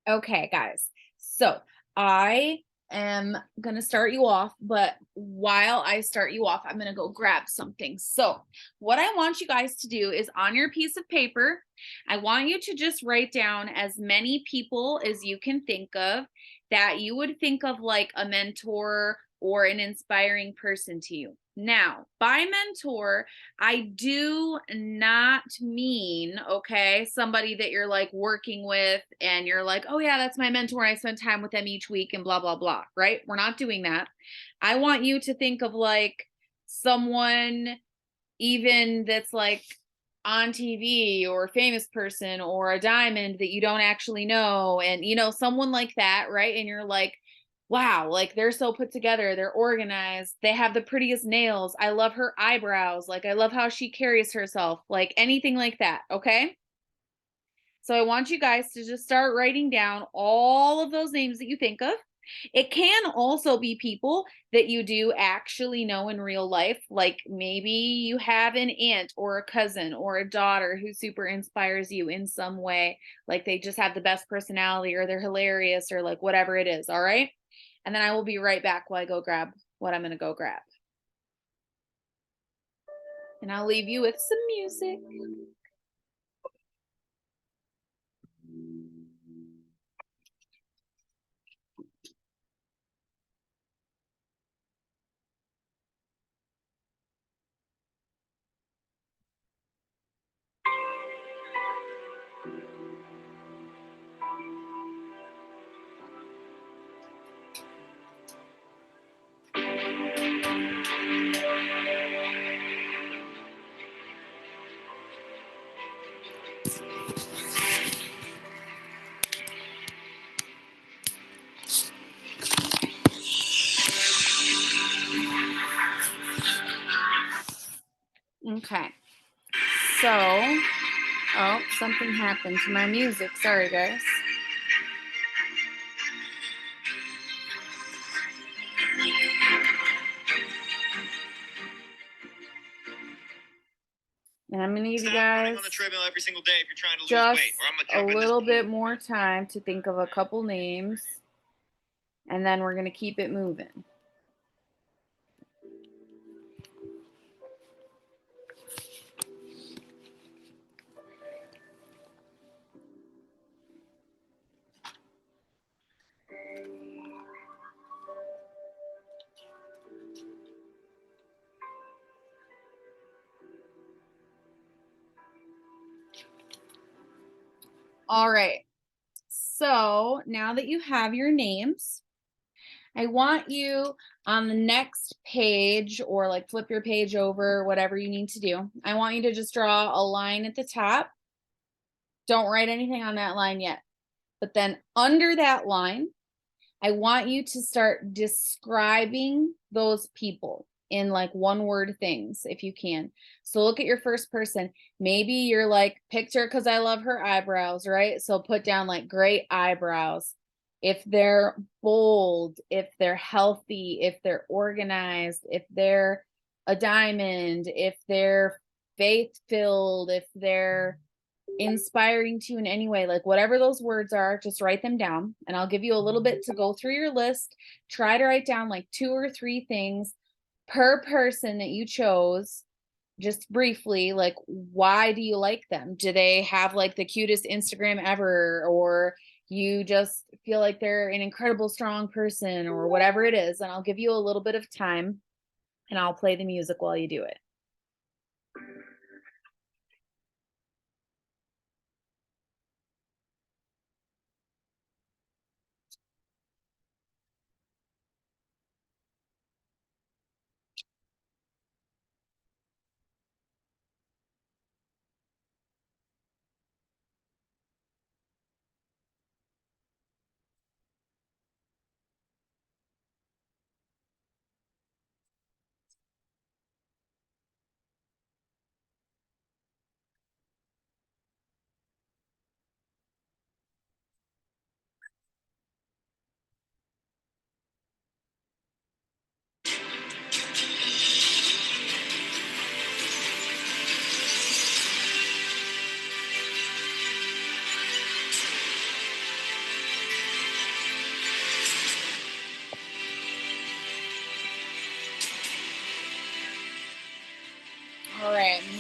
Okay, guys. So I am gonna start you off, but while I start you off, I'm gonna go grab something. So, what I want you guys to do is on your piece of paper, I want you to just write down as many people as you can think of that you would think of like a mentor or an inspiring person to you. Now, by mentor, I do not mean, okay, somebody that you're like working with and you're like, oh, yeah, that's my mentor. I spend time with them each week and blah, blah, blah, right? We're not doing that. I want you to think of like someone even that's like on TV or a famous person or a diamond that you don't actually know. And, someone like that, right? And you're like, wow, like they're so put together, they're organized, they have the prettiest nails. I love her eyebrows. Like, I love how she carries herself, like anything like that. Okay. So I want you guys to just start writing down all of those names that you think of. It can also be people that you do actually know in real life. Like maybe you have an aunt or a cousin or a daughter who super inspires you in some way. Like they just have the best personality or they're hilarious or like whatever it is. All right. And then I will be right back while I go grab what I'm going to go grab. And I'll leave you with some music. Okay. So, oh, something happened to my music. Sorry, guys. And I'm gonna need you guys on the treadmill every single day if you're trying to lose just weight, or I'm gonna jump a in this little pool. bit more time to think of a couple names, and then we're gonna keep it moving. All right. So now that you have your names, I want you on the next page or like flip your page over, whatever you need to do. I want you to just draw a line at the top. Don't write anything on that line yet. But then under that line, I want you to start describing those people in like one word things if you can. So look at your first person. Maybe you're like, picked her because I love her eyebrows, right? So put down like great eyebrows. If they're bold, if they're healthy, if they're organized, if they're a diamond, if they're faith filled, if they're inspiring to you in any way, like whatever those words are, just write them down. And I'll give you a little bit to go through your list. Try to write down like 2 or 3 things per person that you chose, just briefly. Like, why do you like them? Do they have like the cutest Instagram ever? Or you just feel like they're an incredible, strong person, or whatever it is. And I'll give you a little bit of time and I'll play the music while you do it.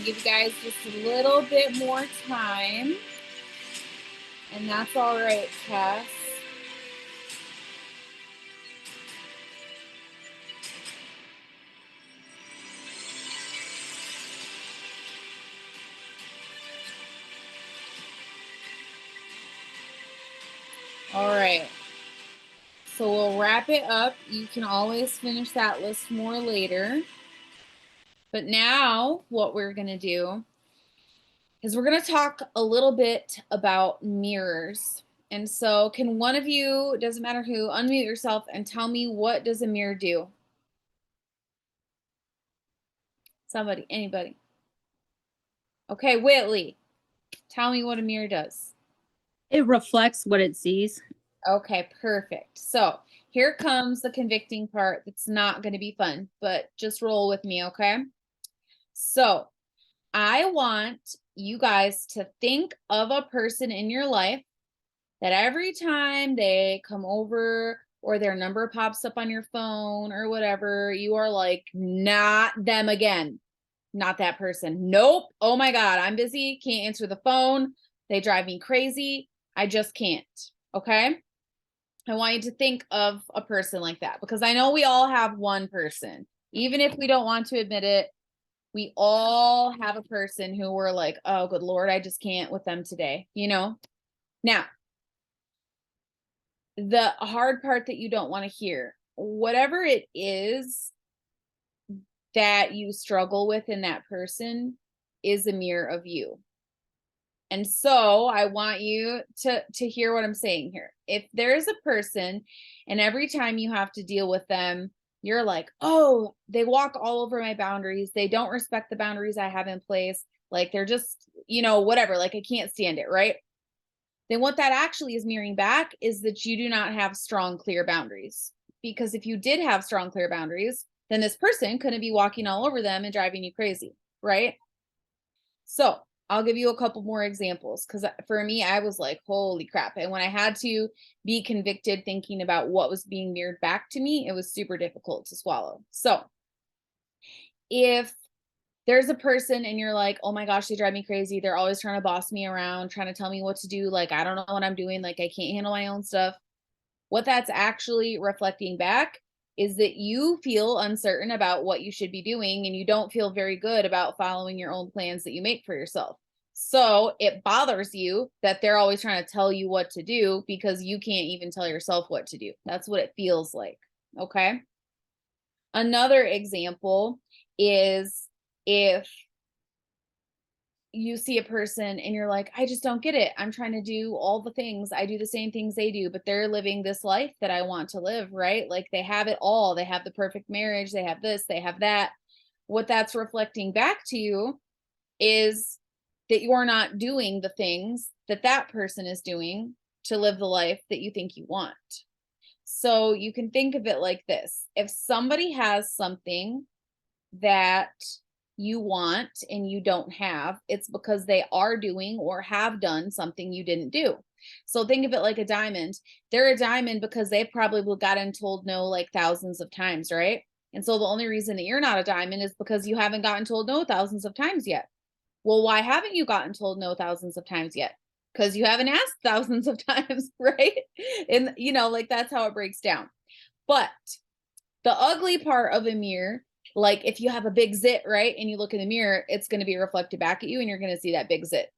give you guys just a little bit more time. And that's all right, Cass. All right. So we'll wrap it up. You can always finish that list more later. But now what we're going to do is we're going to talk a little bit about mirrors. And so can one of you, doesn't matter who, unmute yourself and tell me, what does a mirror do? Somebody, anybody. Okay, Whitley, tell me what a mirror does. It reflects what it sees. Okay, perfect. So here comes the convicting part that's not going to be fun, but just roll with me, okay? So I want you guys to think of a person in your life that every time they come over or their number pops up on your phone or whatever, you are like, not them again. Not that person. Nope. Oh my God, I'm busy. Can't answer the phone. They drive me crazy. I just can't. Okay. I want you to think of a person like that, because I know we all have one person. Even if we don't want to admit it, we all have a person who we're like, oh, good Lord, I just can't with them today, you know? Now, the hard part that you don't want to hear, whatever it is that you struggle with in that person is a mirror of you. And so I want you to hear what I'm saying here. If there's a person and every time you have to deal with them, you're like, oh, they walk all over my boundaries. They don't respect the boundaries I have in place. Like they're just, you know, whatever, like I can't stand it, right? Then what that actually is mirroring back is that you do not have strong, clear boundaries. Because if you did have strong, clear boundaries, then this person couldn't be walking all over them and driving you crazy, right? So I'll give you a couple more examples, because for me, I was like, holy crap. And when I had to be convicted thinking about what was being mirrored back to me, it was super difficult to swallow. So if there's a person and you're like, oh my gosh, they drive me crazy. They're always trying to boss me around, trying to tell me what to do. Like, I don't know what I'm doing. Like, I can't handle my own stuff. What that's actually reflecting back is that you feel uncertain about what you should be doing, and you don't feel very good about following your own plans that you make for yourself. So it bothers you that they're always trying to tell you what to do because you can't even tell yourself what to do. That's what it feels like. Okay. Another example is if you see a person and you're like, I just don't get it. I'm trying to do all the things. I do the same things they do, but they're living this life that I want to live, right? Like they have it all. They have the perfect marriage. They have this, they have that. What that's reflecting back to you is that you're not doing the things that that person is doing to live the life that you think you want. So you can think of it like this. If somebody has something that you want and you don't have, it's because they are doing or have done something you didn't do. So think of it like a diamond. They're a diamond because they probably gotten told no like thousands of times, right? And so the only reason that you're not a diamond is because you haven't gotten told no thousands of times yet. Well, why haven't you gotten told no thousands of times yet? Because you haven't asked thousands of times, right? And you know, like that's how it breaks down. But the ugly part of a mirror, like if you have a big zit, right, and you look in the mirror, it's going to be reflected back at you and you're going to see that big zit.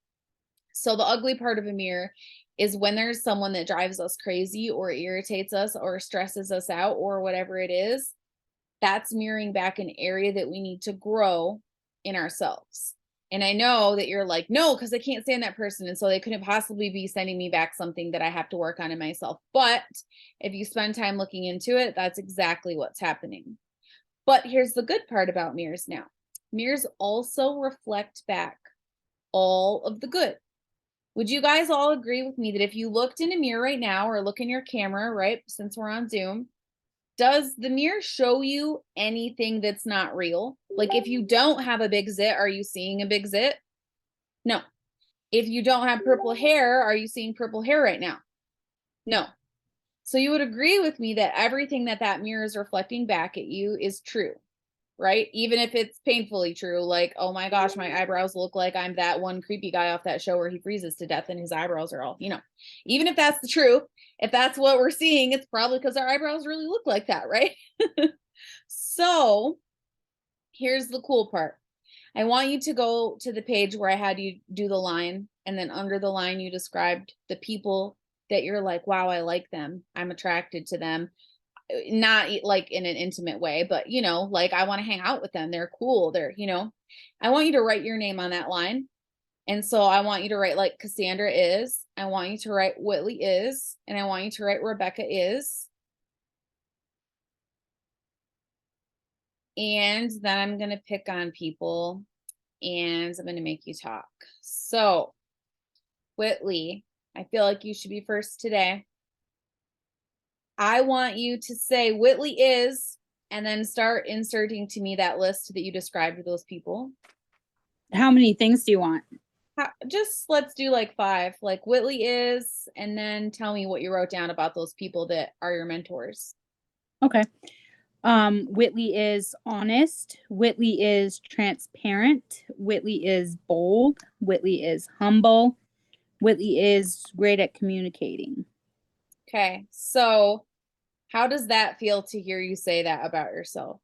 So the ugly part of a mirror is when there's someone that drives us crazy or irritates us or stresses us out or whatever it is, that's mirroring back an area that we need to grow in ourselves. And I know that you're like, no, because I can't stand that person. And so they couldn't possibly be sending me back something that I have to work on in myself. But if you spend time looking into it, that's exactly what's happening. But here's the good part about mirrors now. Mirrors also reflect back all of the good. Would you guys all agree with me that if you looked in a mirror right now or look in your camera, right, since we're on Zoom, does the mirror show you anything that's not real? Like if you don't have a big zit, are you seeing a big zit? No. If you don't have purple hair, are you seeing purple hair right now? No. So you would agree with me that everything that that mirror is reflecting back at you is true. right? Even if it's painfully true, like, oh my gosh, my eyebrows look like I'm that one creepy guy off that show where he freezes to death and his eyebrows are all, even if that's the truth, if that's what we're seeing, it's probably because our eyebrows really look like that, right? So here's the cool part. I want you to go to the page where I had you do the line, and then under the line, you described the people that you're like, wow, I like them. I'm attracted to them. Not like in an intimate way, but like I want to hang out with them. They're cool. I want you to write your name on that line. And so I want you to write like Cassandra is. I want you to write Whitley is. And I want you to write Rebecca is. And then I'm going to pick on people and I'm going to make you talk. So, Whitley, I feel like you should be first today. I want you to say Whitley is, and then start inserting to me that list that you described of those people. How many things do you want? Just let's do like 5. Like Whitley is, and then tell me what you wrote down about those people that are your mentors. Okay. Whitley is honest. Whitley is transparent. Whitley is bold. Whitley is humble. Whitley is great at communicating. Okay. So how does that feel to hear you say that about yourself?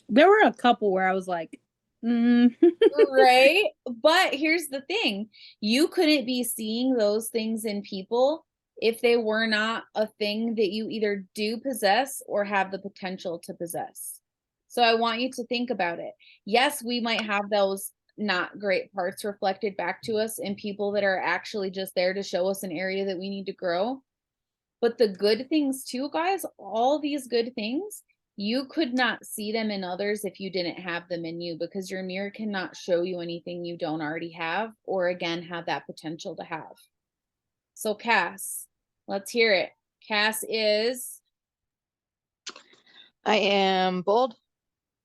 There were a couple where I was like, Right? But here's the thing. You couldn't be seeing those things in people if they were not a thing that you either do possess or have the potential to possess. So I want you to think about it. Yes, we might have those not great parts reflected back to us in people that are actually just there to show us an area that we need to grow. But the good things too, guys, all these good things, you could not see them in others if you didn't have them in you, because your mirror cannot show you anything you don't already have or again have that potential to have. So Cass, let's hear it. Cass is. I am bold,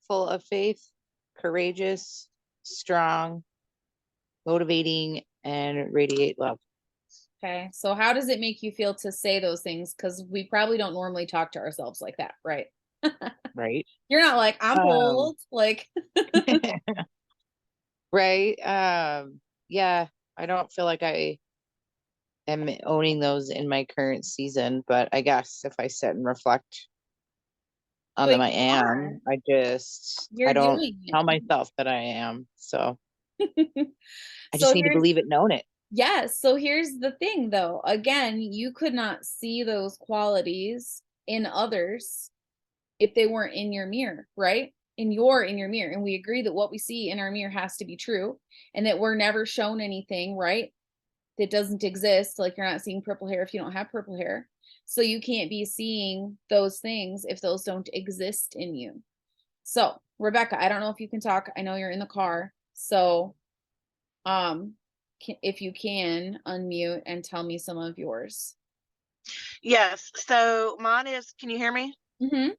full of faith, courageous, strong, motivating, and radiate love. Okay. So how does it make you feel to say those things? Because we probably don't normally talk to ourselves like that, right? Right. You're not like, I'm bold. Like, right. Yeah, I don't feel like I am owning those in my current season, but I guess if I sit and reflect on them, I am. I don't tell myself that I am. So I just need to believe it, known it. Yes. So here's the thing though. Again, you could not see those qualities in others if they weren't in your mirror, right? In your mirror. And we agree that what we see in our mirror has to be true and that we're never shown anything, right? That doesn't exist. Like you're not seeing purple hair if you don't have purple hair. So you can't be seeing those things if those don't exist in you. So Rebecca, I don't know if you can talk. I know you're in the car. So if you can unmute and tell me some of yours. Yes. So mine is, can you hear me? Mm-hmm.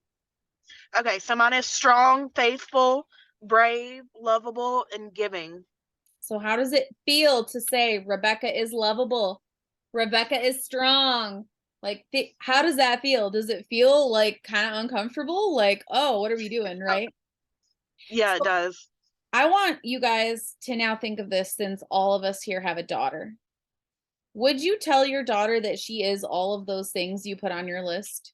Okay. So mine is strong, faithful, brave, lovable, and giving. So how does it feel to say Rebecca is lovable? Rebecca is strong. Like, how does that feel? Does it feel like kind of uncomfortable? Like, oh, what are we doing? Right? Yeah, it does. I want you guys to now think of this since all of us here have a daughter. Would you tell your daughter that she is all of those things you put on your list?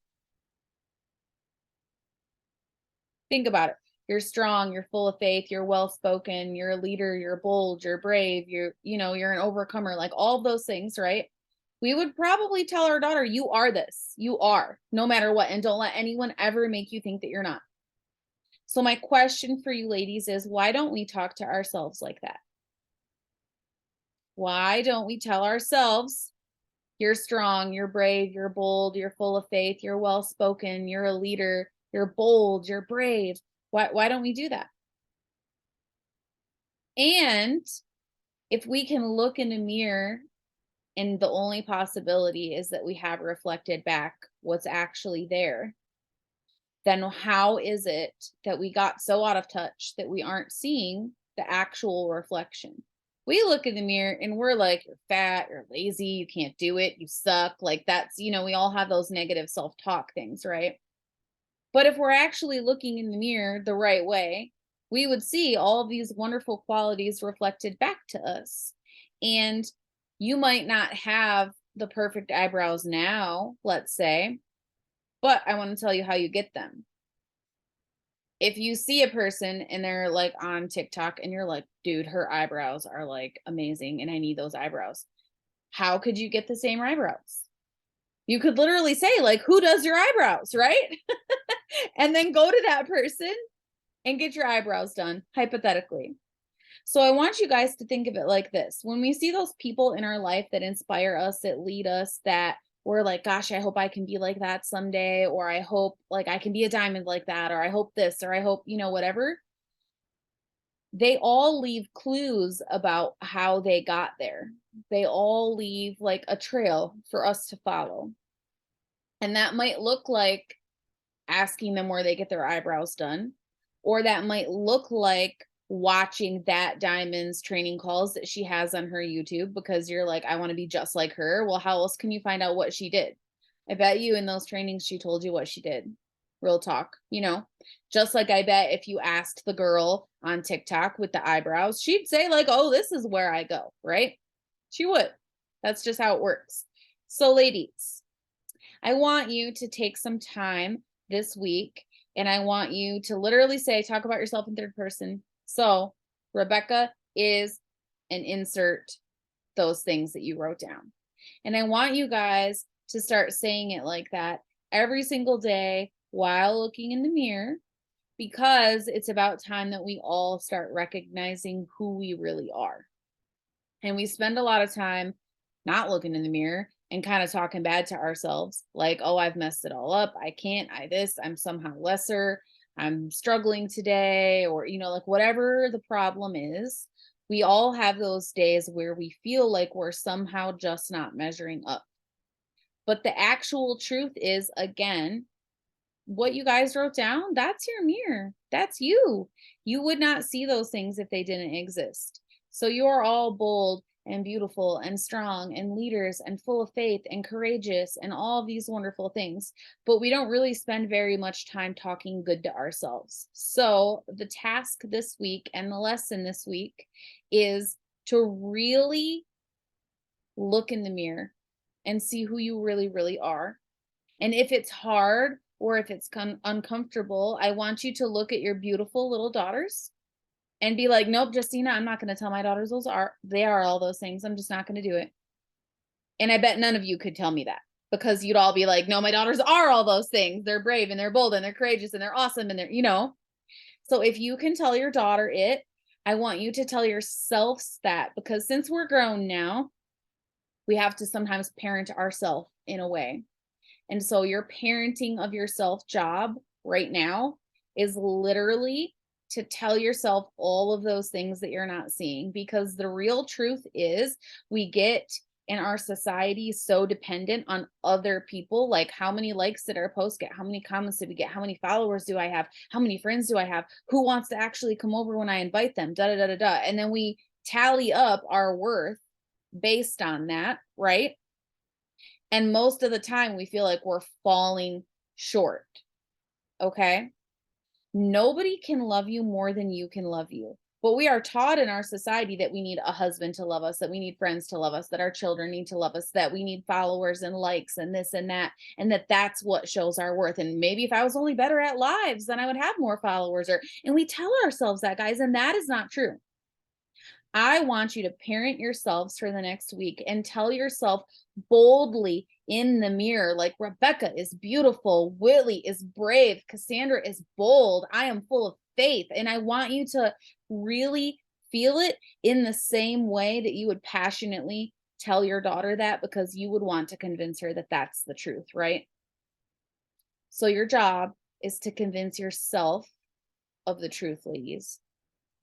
Think about it. You're strong, you're full of faith, you're well-spoken, you're a leader, you're bold, you're brave, you're an overcomer, like all of those things, right? We would probably tell our daughter, you are this. You are, no matter what. And don't let anyone ever make you think that you're not. So my question for you ladies is, why don't we talk to ourselves like that? Why don't we tell ourselves, you're strong, you're brave, you're bold, you're full of faith, you're well-spoken, you're a leader, you're bold, you're brave. Why don't we do that? And if we can look in a mirror and the only possibility is that we have reflected back what's actually there, then how is it that we got so out of touch that we aren't seeing the actual reflection? We look in the mirror and we're like, you're fat, you're lazy, you can't do it, you suck. Like that's, we all have those negative self-talk things, right? But if we're actually looking in the mirror the right way, we would see all of these wonderful qualities reflected back to us. And you might not have the perfect eyebrows now, let's say, but I want to tell you how you get them. If you see a person and they're like on TikTok and you're like, dude, her eyebrows are like amazing and I need those eyebrows. How could you get the same eyebrows? You could literally say, like, who does your eyebrows, right? And then go to that person and get your eyebrows done, hypothetically. So I want you guys to think of it like this. When we see those people in our life that inspire us, that lead us, that we're like, gosh, I hope I can be like that someday, or I hope like I can be a diamond like that, or I hope this, or I hope, whatever. They all leave clues about how they got there. They all leave like a trail for us to follow. And that might look like asking them where they get their eyebrows done, or that might look like watching that diamond's training calls that she has on her YouTube because you're like, I want to be just like her. Well, how else can you find out what she did? I bet you in those trainings she told you what she did. Real talk, just like I bet if you asked the girl on TikTok with the eyebrows, she'd say like, oh, this is where I go, right? She would. That's just how it works. So ladies, I want you to take some time this week and I want you to literally talk about yourself in third person. So Rebecca is, and insert those things that you wrote down. And I want you guys to start saying it like that every single day while looking in the mirror, because it's about time that we all start recognizing who we really are. And we spend a lot of time not looking in the mirror and kind of talking bad to ourselves, like, oh, I've messed it all up. I can't, I'm somehow lesser. I'm struggling today, or, like whatever the problem is, we all have those days where we feel like we're somehow just not measuring up. But the actual truth is, again, what you guys wrote down, that's your mirror. That's you. You would not see those things if they didn't exist. So you're all bold and beautiful and strong and leaders and full of faith and courageous and all of these wonderful things. But we don't really spend very much time talking good to ourselves. So the task this week and the lesson this week is to really look in the mirror and see who you really, really are. And if it's hard or if it's uncomfortable, I want you to look at your beautiful little daughters and be like, nope, Justina, I'm not going to tell my daughters they are all those things. I'm just not going to do it. And I bet none of you could tell me that, because you'd all be like, no, my daughters are all those things. They're brave and they're bold and they're courageous and they're awesome and they're. So if you can tell your daughter it, I want you to tell yourselves that, because since we're grown now, we have to sometimes parent ourselves in a way. And so your parenting of yourself job right now is literally to tell yourself all of those things that you're not seeing, because the real truth is we get in our society so dependent on other people. Like, how many likes did our post get? How many comments did we get? How many followers do I have? How many friends do I have? Who wants to actually come over when I invite them? Da da da da da. And then we tally up our worth based on that, right? And most of the time we feel like we're falling short. Okay? Nobody can love you more than you can love you. But we are taught in our society that we need a husband to love us, that we need friends to love us, that our children need to love us, that we need followers and likes and this and that, and that's what shows our worth. And maybe if I was only better at lives, then I would have more followers. And we tell ourselves that, guys, and that is not true. I want you to parent yourselves for the next week and tell yourself boldly in the mirror, like, Rebecca is beautiful, Whitley is brave, Cassandra is bold, I am full of faith. And I want you to really feel it in the same way that you would passionately tell your daughter that, because you would want to convince her that that's the truth, right? So your job is to convince yourself of the truth, ladies.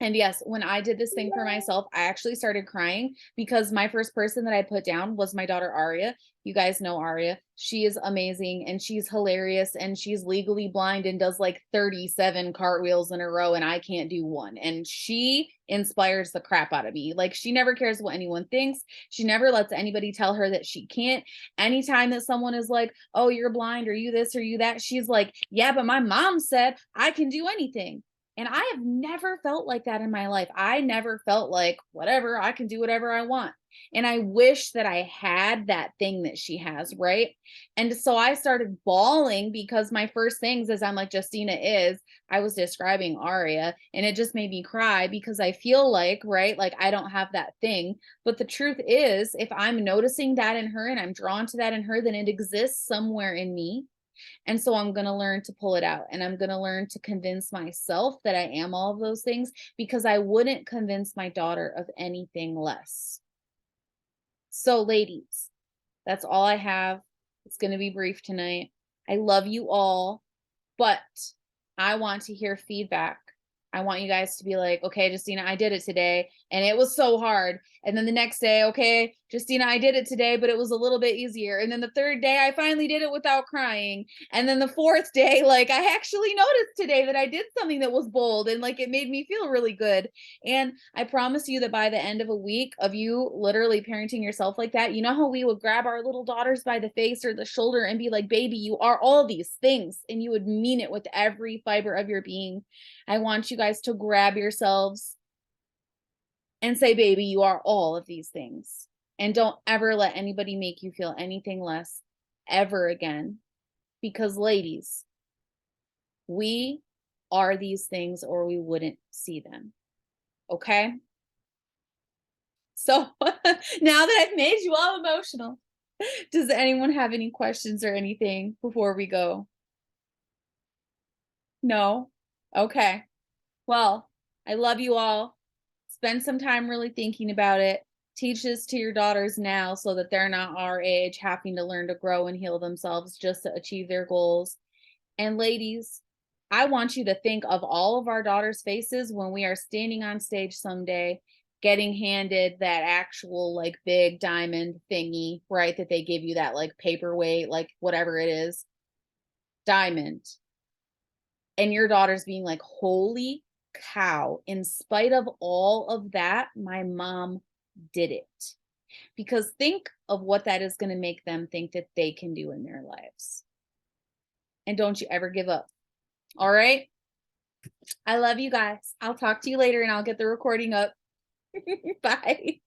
And yes, when I did this thing for myself, I actually started crying because my first person that I put down was my daughter Aria. You guys know Aria. She is amazing and she's hilarious and she's legally blind and does like 37 cartwheels in a row and I can't do one. And she inspires the crap out of me. Like she never cares what anyone thinks. She never lets anybody tell her that she can't. Anytime that someone is like, "Oh, you're blind or you this or you that," she's like, "Yeah, but my mom said I can do anything." And I have never felt like that in my life. I never felt like, whatever, I can do whatever I want. And I wish that I had that thing that she has, right? And so I started bawling because my first things, as I'm like Justina is, I was describing Aria, and it just made me cry because I feel like, right, like I don't have that thing. But the truth is, if I'm noticing that in her and I'm drawn to that in her, then it exists somewhere in me. And so I'm going to learn to pull it out and I'm going to learn to convince myself that I am all of those things because I wouldn't convince my daughter of anything less. So, ladies, that's all I have. It's going to be brief tonight. I love you all, but I want to hear feedback. I want you guys to be like, okay, Justina, I did it today and it was so hard. And then the next day, okay, Justina, I did it today, but it was a little bit easier. And then the third day, I finally did it without crying. And then the fourth day, like I actually noticed today that I did something that was bold and like it made me feel really good. And I promise you that by the end of a week of you literally parenting yourself like that, you know how we would grab our little daughters by the face or the shoulder and be like, baby, you are all these things. And you would mean it with every fiber of your being. I want you guys to grab yourselves and say, baby, you are all of these things. And don't ever let anybody make you feel anything less ever again. Because ladies, we are these things or we wouldn't see them. Okay? So now that I've made you all emotional, does anyone have any questions or anything before we go? No? Okay. Well, I love you all. Spend some time really thinking about it. Teach this to your daughters now so that they're not our age having to learn to grow and heal themselves just to achieve their goals. And ladies, I want you to think of all of our daughters' faces when we are standing on stage someday, getting handed that actual like big diamond thingy, right? That they give you that like paperweight, like whatever it is, diamond. And your daughter's being like, holy cow, in spite of all of that, my mom did it. Because think of what that is going to make them think that they can do in their lives. And don't you ever give up. All right. I love you guys. I'll talk to you later and I'll get the recording up. Bye.